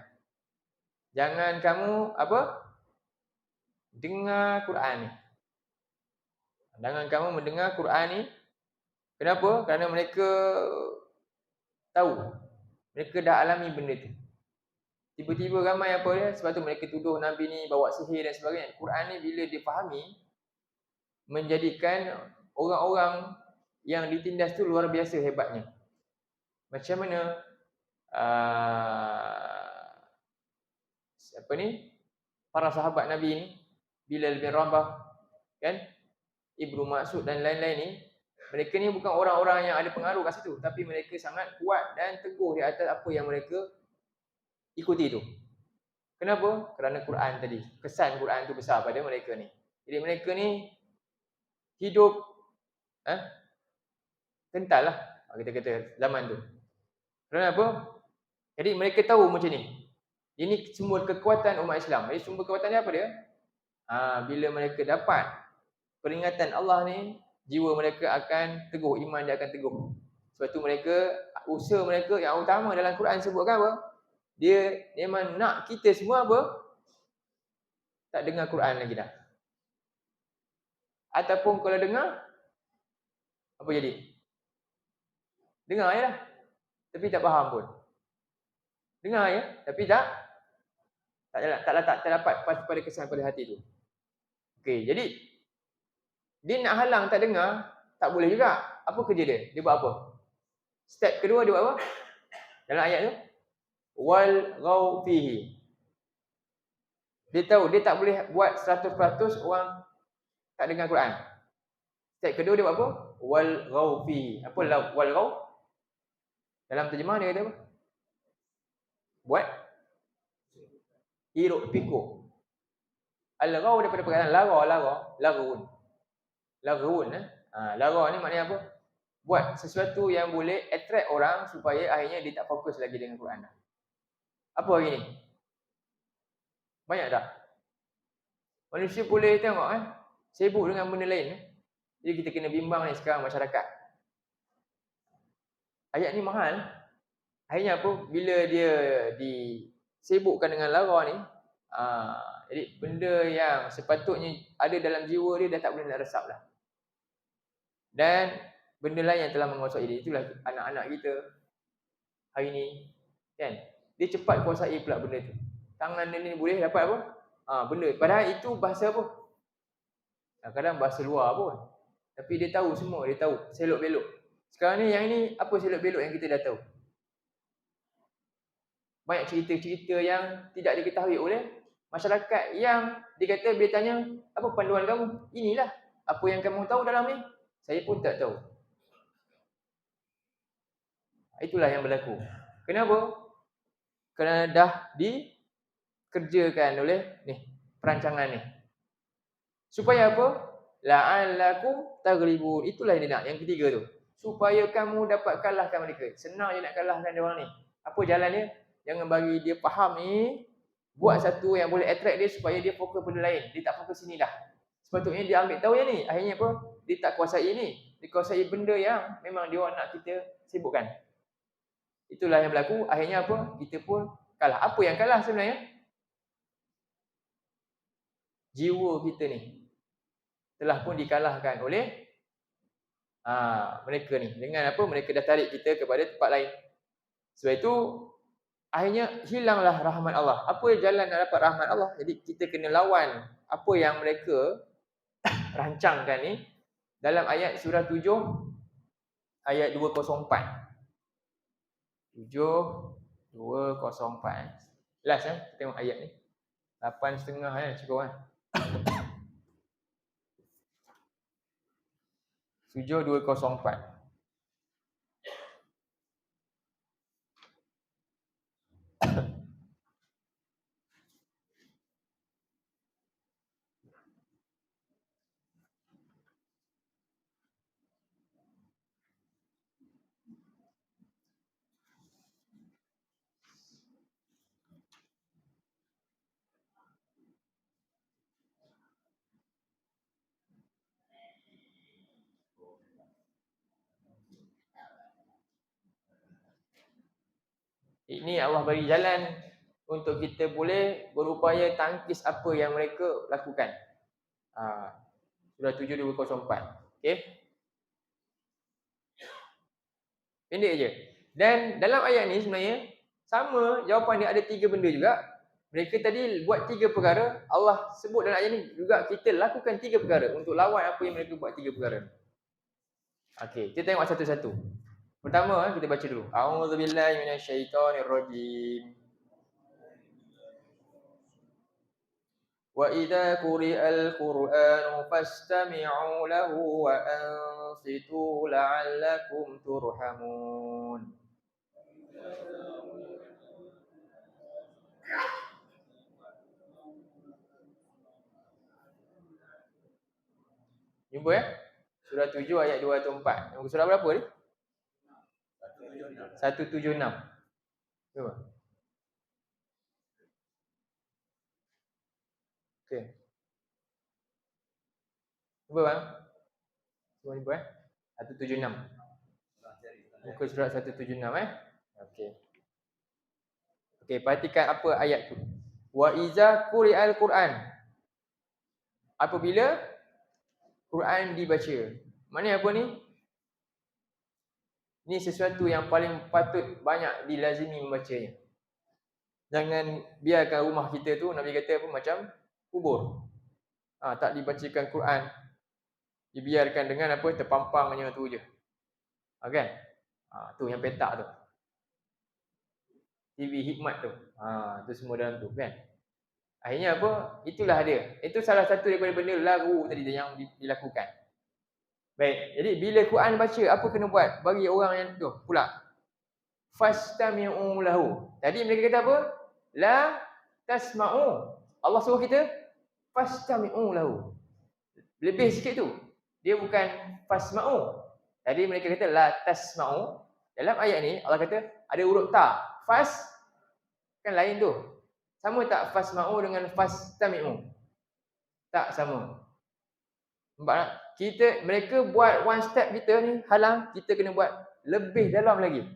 Jangan kamu apa? Dengar Quran ni. Jangan kamu mendengar Quran ni. Kenapa? Kerana mereka tahu. Mereka dah alami benda tu. Tiba-tiba ramai apa dia? Sebab tu mereka tuduh Nabi ni bawa sihir dan sebagainya. Quran ni bila difahami, menjadikan orang-orang yang ditindas tu luar biasa hebatnya. Macam mana apa ni? Para sahabat Nabi ni, Bilal bin Rabah, kan? Ibnu Mas'ud dan lain-lain ni, mereka ni bukan orang-orang yang ada pengaruh kat situ, tapi mereka sangat kuat dan teguh di atas apa yang mereka ikuti tu. Kenapa? Kerana Quran tadi. Kesan Quran tu besar pada mereka ni. Jadi mereka ni hidup kental lah, kita kata zaman tu. Kerana apa? Jadi mereka tahu macam ni. Ini sumber kekuatan umat Islam. Jadi sumber kekuatan dia apa dia? Bila mereka dapat peringatan Allah ni, jiwa mereka akan teguh, iman dia akan teguh. Sebab tu mereka, usaha mereka yang utama dalam Quran sebutkan apa? Dia memang nak kita semua apa? Tak dengar Quran lagi dah. Ataupun kalau dengar, apa jadi? Dengar je lah, tapi tak faham pun. Dengar je, tapi tak dapat pada kesan pada hati tu. Okey, jadi dia nak halang tak dengar, tak boleh juga. Apa kerja dia? Dia buat apa? Step kedua dia buat apa? Dalam ayat tu, wal ghaw fihi. Dia tahu dia tak boleh buat 100% orang tak dengar Quran. Step kedua dia buat apa? Wal ghaw fihi. Apa wal ghaw? Dalam terjemah dia kata apa? Buat hiruk pikuk. Al-ghaw daripada perkataan laghun. Lara ni maknanya apa? Buat sesuatu yang boleh attract orang supaya akhirnya dia tak fokus lagi dengan Quran dah. Apa hari ni? Banyak tak? Manusia boleh tengok sibuk dengan benda lain. Jadi kita kena bimbang ni sekarang masyarakat. Ayat ni mahal. Akhirnya apa? Bila dia disibukkan dengan lara ni, jadi benda yang sepatutnya ada dalam jiwa dia dah tak boleh nak resap dah. Dan benda lain yang telah menguasai dia, itulah anak-anak kita hari ni, kan? Dia cepat kuasai pula benda tu. Tangan dia ni boleh dapat apa? Benda. Padahal itu bahasa apa? Kadang-kadang bahasa luar pun. Tapi dia tahu semua, dia tahu selok-belok. Sekarang ni yang ini apa selok-belok yang kita dah tahu? Banyak cerita-cerita yang tidak diketahui oleh masyarakat yang dikata bila tanya, apa panduan kamu? Inilah apa yang kamu tahu dalam ni. Saya pun tak tahu. Itulah yang berlaku. Kenapa? Kerana dah dikerjakan oleh perancangan ni. Supaya apa? La'allakum taghlibun. Itulah yang dia nak, yang ketiga tu. Supaya kamu dapat kalahkan mereka. Senang je nak kalahkan dia orang ni. Apa jalan dia? Jangan bagi dia faham ni, buat satu yang boleh attract dia supaya dia fokus benda lain. Dia tak fokus sini dah. Sepatutnya dia ambil tahu yang ni. Akhirnya apa? Dia tak kuasai ni. Dia kuasai benda yang memang dia nak kita sibukkan. Itulah yang berlaku. Akhirnya apa? Kita pun kalah. Apa yang kalah sebenarnya? Jiwa kita ni telah pun dikalahkan oleh mereka ni. Dengan apa? Mereka dah tarik kita kepada tempat lain. Sebab itu akhirnya hilanglah rahmat Allah. Apa jalan nak dapat rahmat Allah? Jadi kita kena lawan apa yang mereka rancangkan ni dalam ayat surah 7 ayat 204. 7:204. Last kita tengok ayat ni. 8.5 cukup kan? 7:204. Ini Allah bagi jalan untuk kita boleh berupaya tangkis apa yang mereka lakukan. Surah 7:204. Okey. Pendek je. Dan dalam ayat ni sebenarnya sama jawapan dia, ada 3 benda juga. Mereka tadi buat 3 perkara, Allah sebut dalam ayat ni juga kita lakukan 3 perkara untuk lawan apa yang mereka buat 3 perkara. Okey, kita tengok satu-satu. Pertama kita baca dulu. A'udzubillahi minasyaitonirrajim. Wa idza quri'al Qur'anu fastami'u lahu wa ansitu la'allakum turhamun. Jumpa ya? Surah 7 ayat 2 atau 4. Muka surah berapa ni? 176. Cuba. Okey. Cuba bang. Cuba jumpa 176. Muka surat 176 Okey. Okey, perhatikan apa ayat tu. Wa iza quri'al Qur'an. Apabila Quran dibaca. Maknanya apa ni? Ini sesuatu yang paling patut banyak dilazimi membacanya. Jangan biarkan rumah kita tu, Nabi kata apa, macam kubur. Tak dibacakan Quran. Dibiarkan dengan apa, terpampangnya tu je. Kan? Tu yang petak tu. TV hikmat tu. Tu semua dalam tu kan. Akhirnya apa? Itulah dia. Itu salah satu daripada benda lagu tadi yang dilakukan. Baik, jadi bila Quran baca, apa kena buat bagi orang yang tu pula? Fastami'u lahu. Tadi mereka kata apa? La tasma'u. Allah suruh kita fastami'u lahu. Lebih sikit tu. Dia bukan fasma'u. Tadi mereka kata la tasma'u. Dalam ayat ni Allah kata ada huruf ta. Fas kan lain tu. Sama tak fasma'u dengan fastami'u? Tak sama. Nampak tak? Mereka buat one step kita ni halang, kita kena buat lebih dalam lagi.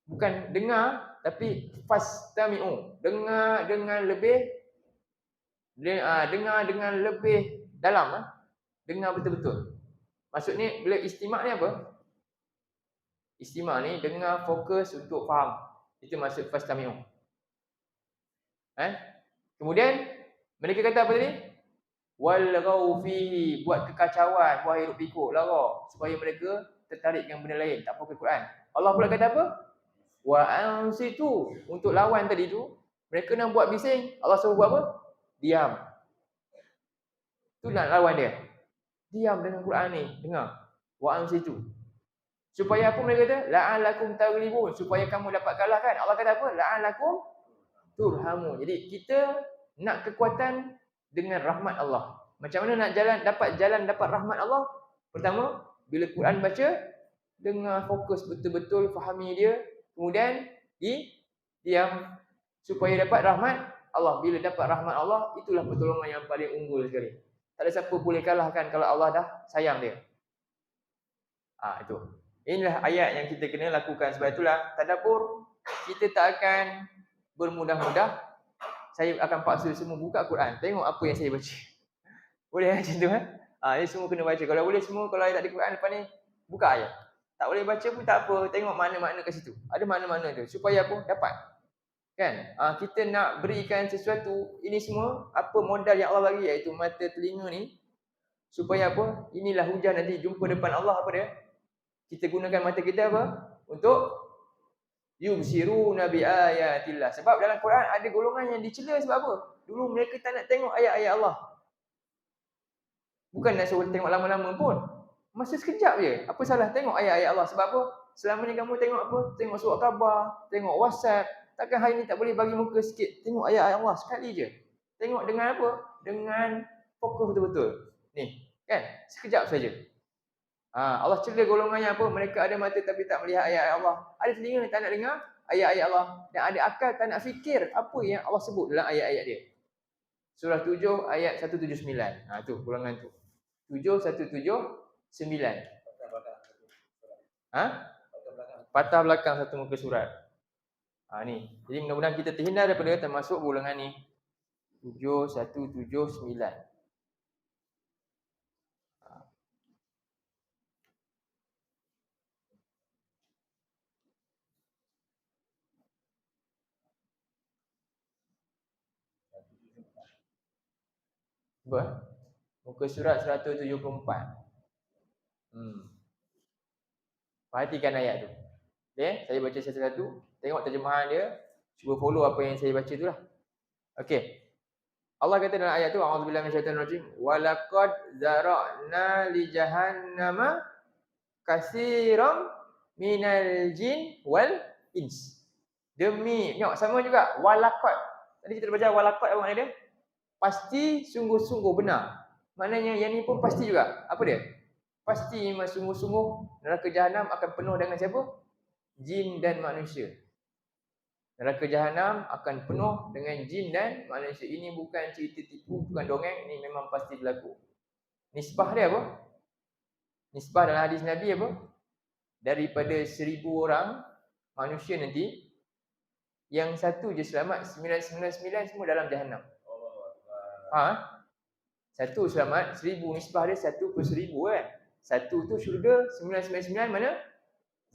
Bukan dengar tapi fastami'u. Dengar dengan lebih dengar dengan lebih dalam. Dengar betul-betul. Maksudnya bila istimak ni apa? Istimak ni dengar fokus untuk faham. Itu maksud fastami'u. Kemudian mereka kata apa tadi? Walghaw fihi, buat kekacauan, buat hiruk pikuk lara supaya mereka tertarik dengan benda lain, tak fokus Quran. Allah pula kata apa? Wa ansitu, untuk lawan tadi tu, mereka nak buat bising, Allah suruh buat apa? Diam. Tu nak lawan dia. Diam dengan Quran ni, dengar. Wa ansitu. Supaya apa mereka kata? La'alakum taghlibun, supaya kamu dapat kalahkan. Allah kata apa? La'alakum turhamun. Jadi kita nak kekuatan dengan rahmat Allah. Macam mana nak dapat rahmat Allah? Pertama, bila Quran baca, dengar fokus betul-betul, fahami dia, kemudian diam supaya dapat rahmat Allah. Bila dapat rahmat Allah, itulah pertolongan yang paling unggul sekali. Tak ada siapa boleh kalahkan kalau Allah dah sayang dia. Itu. Inilah ayat yang kita kena lakukan. Sebab itulah tadabbur kita tak akan bermudah-mudah. Saya akan paksa semua buka Quran, tengok apa yang saya baca. Boleh macam tu kan? Ini semua kena baca. Kalau boleh semua, kalau tak ada Quran depan ni, buka ayat. Tak boleh baca pun tak apa, tengok makna-makna kat situ. Ada makna-makna tu supaya apa? Dapat. Kan? Kita nak berikan sesuatu, ini semua apa modal yang Allah bagi, iaitu mata telinga ni. Supaya apa? Inilah hujan nanti jumpa depan Allah apa dia? Kita gunakan mata kita apa? Untuk yubsiruna bi ayatillah. Sebab dalam Quran ada golongan yang dicela sebab apa? Dulu mereka tak nak tengok ayat-ayat Allah. Bukan nak suruh tengok lama-lama pun. Masa sekejap je. Apa salah tengok ayat-ayat Allah? Sebab apa? Selama ni kamu tengok apa? Tengok surat khabar, tengok WhatsApp. Takkan hari ni tak boleh bagi muka sikit? Tengok ayat-ayat Allah sekali je. Tengok dengan apa? Dengan fokus betul-betul. Ni, kan? Sekejap saja. Allah cela golongannya apa? Mereka ada mata tapi tak melihat ayat-ayat Allah. Ada telinga tak nak dengar ayat-ayat Allah. Dan ada akal tak nak fikir apa yang Allah sebut dalam ayat-ayat dia. Surah 7 ayat 179. Tu golongan tu. 7, 1, 7, 9. Patah belakang satu muka surat. Ni. Jadi mudah-mudahan kita terhindar daripada termasuk golongan ni. 7, 1, 7, 9. Muka surat 174. Perhatikan ayat tu. Okay, saya baca satu-satu. Tengok terjemahan dia. Cuba follow apa yang saya baca tu lah. Okay. Allah kata dalam ayat tu, a'udzubillahi minasyaitonirrajim, walaqad zara'na li jahannama katsiran minal jin wal ins. Demi, tengok sama juga walaqad. Tadi kita baca walaqad apa makna dia? Pasti, sungguh-sungguh benar. Maknanya yang ni pun pasti juga. Apa dia? Pasti memang sungguh-sungguh neraka jahanam akan penuh dengan siapa? Jin dan manusia. Neraka jahanam akan penuh dengan jin dan manusia. Ini bukan cerita tipu, bukan dongeng, ini memang pasti berlaku. Nisbah dia apa? Nisbah dalam hadis Nabi apa? Daripada 1,000 orang manusia nanti, yang satu je selamat, 999 semua dalam jahanam. Satu selamat, 1,000 nisbah dia 1/1000 kan. Satu tu syurga, 999 mana?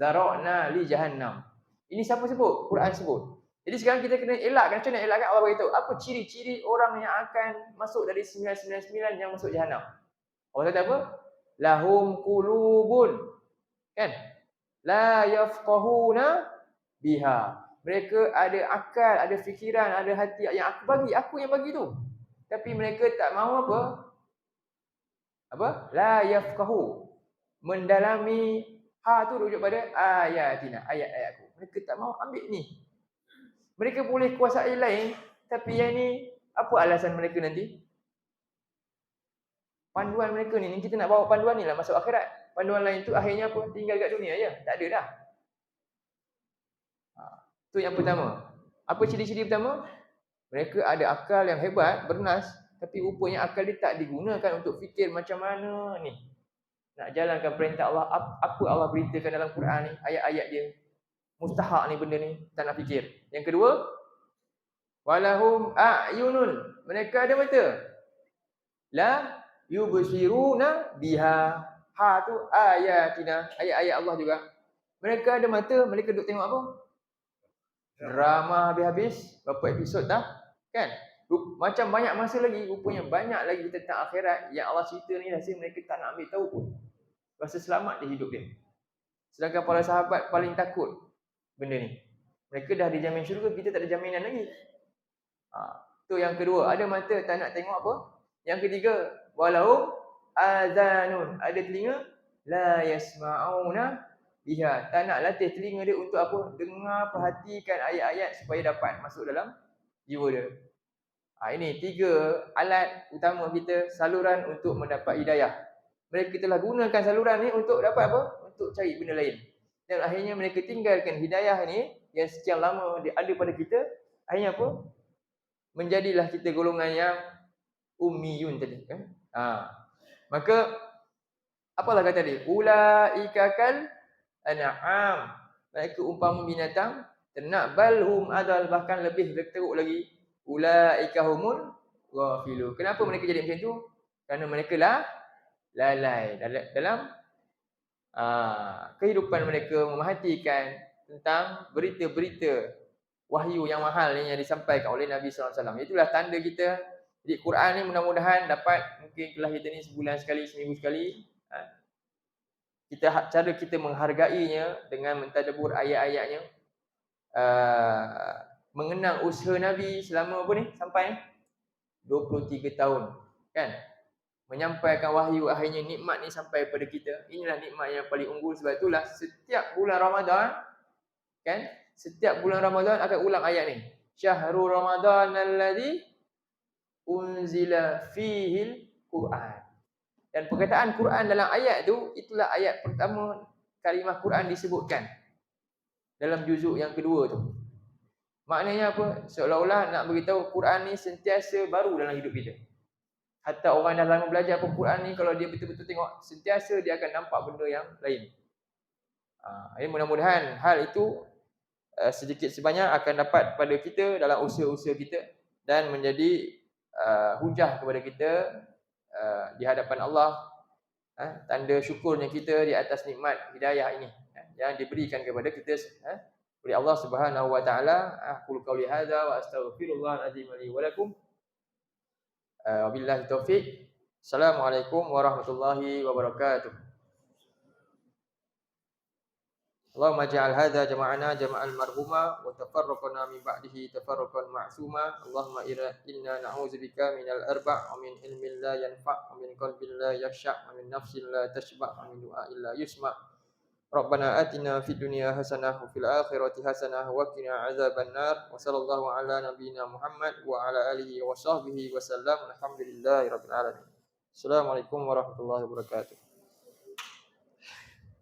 Zara'na li jahannam. Ini siapa sebut? Quran sebut. Jadi sekarang kita kena elakkan. Macam mana elakkan? Allah beritahu apa ciri-ciri orang yang akan masuk dari 999 yang masuk jahanam. Allah kata apa? Lahum qulubun, kan? La yafqahuna biha. Mereka ada akal, ada fikiran, ada hati yang aku yang bagi tu. Tapi mereka tak mahu apa? La yafqahu. Mendalami. Tu rujuk pada ayatina, ayat-ayatku. Mereka tak mahu ambil ni. Mereka boleh kuasai lain, tapi yang ni, apa alasan mereka nanti? Panduan mereka ni, kita nak bawa panduan ni lah masuk akhirat. Panduan lain tu akhirnya apa? Tinggal kat dunia je. Tak ada dah. Tu yang pertama. Apa ciri-ciri pertama? Mereka ada akal yang hebat, bernas, tapi rupanya akal dia tak digunakan untuk fikir macam mana ni. Nak jalankan perintah Allah, apa Allah beritakan dalam Quran ni, ayat-ayat dia. Mustahak ni benda ni, tak nak fikir. Yang kedua, walahum a'yunun. Mereka ada mata. La yubsiruna biha. Tu ayatina, ayat-ayat Allah juga. Mereka ada mata, mereka duk tengok apa? Drama habis-habis, berapa episod dah? Kan? Macam banyak masa lagi, rupanya banyak lagi tentang akhirat yang Allah cerita ni, rasa mereka tak nak ambil tahu pun. Rasa selamat di hidup dia. Sedangkan para sahabat paling takut benda ni. Mereka dah dijamin syurga, kita tak ada jaminan lagi. Tu yang kedua, ada mata tak nak tengok apa? Yang ketiga, walau azanun, ada telinga, la yasma'una biha. Tak nak latih telinga dia untuk apa? Dengar, perhatikan ayat-ayat supaya dapat masuk dalam jiwa dia. Ini 3 alat utama kita, saluran untuk mendapat hidayah. Mereka telah gunakan saluran ni untuk dapat apa? Untuk cari benda lain. Dan akhirnya mereka tinggalkan hidayah ni yang sekian lama ada pada kita. Akhirnya apa? Menjadilah kita golongan yang ummiyun tadi, kan? Maka apalah kata dia? Ulaika kal an'am. Mereka umpama binatang ternak, balhum adal, bahkan lebih teruk lagi. Ulaika humul ghafilun. Kenapa mereka jadi macam tu? Kerana mereka lalai dalam kehidupan mereka, memerhatikan tentang berita-berita wahyu yang mahal yang disampaikan oleh Nabi SAW. Itulah tanda kita. Jadi Quran ni mudah-mudahan dapat, mungkin kelas kita ni sebulan sekali, seminggu sekali, cara kita menghargainya dengan mentadabbur ayat-ayatnya, mengenang usaha Nabi selama apa ni? Sampai 23 tahun, kan? Menyampaikan wahyu, akhirnya nikmat ni sampai pada kita. Inilah nikmat yang paling unggul. Sebab itulah setiap bulan Ramadan, kan? Setiap bulan Ramadan akan ulang ayat ni. Syahrul Ramadan alladzi unzila fihil Quran. Dan perkataan Quran dalam ayat tu, itulah ayat pertama kalimah Quran disebutkan dalam juzuk yang kedua tu. Maknanya apa? Seolah-olah nak beritahu Quran ni sentiasa baru dalam hidup kita. Hatta orang dah lama belajar pun Quran ni, kalau dia betul-betul tengok, sentiasa dia akan nampak benda yang lain. Jadi mudah-mudahan hal itu sedikit sebanyak akan dapat pada kita dalam usaha-usaha kita dan menjadi hujah kepada kita di hadapan Allah, tanda syukurnya kita di atas nikmat hidayah ini yang diberikan kepada kita oleh Allah Subhanahu wa taala. Aqulu qouli hadza wa astaghfirullahal azim li wa lakum. Wabillahi taufik. Assalamualaikum warahmatullahi wabarakatuh. Allahumma ja'al hadza jama'ana jama'an marhuma wa tafarraqna min ba'dihi tafarraqan ma'suma. Allahumma inna na'udzubika minal arba' wa min ilmin la yanfa' wa min qalbin la yakhsha' wa min nafsin la tashba' wa min du'a'in la yusma'. Rabbana atina fid dunya hasanah wa fil akhirati hasanah wa qina adzaban nar. Wa sallallahu ala nabiyyina Muhammad wa ala alihi wa sahbihi wa sallam. Alhamdulillahirabbil alamin. Assalamualaikum warahmatullahi wabarakatuh.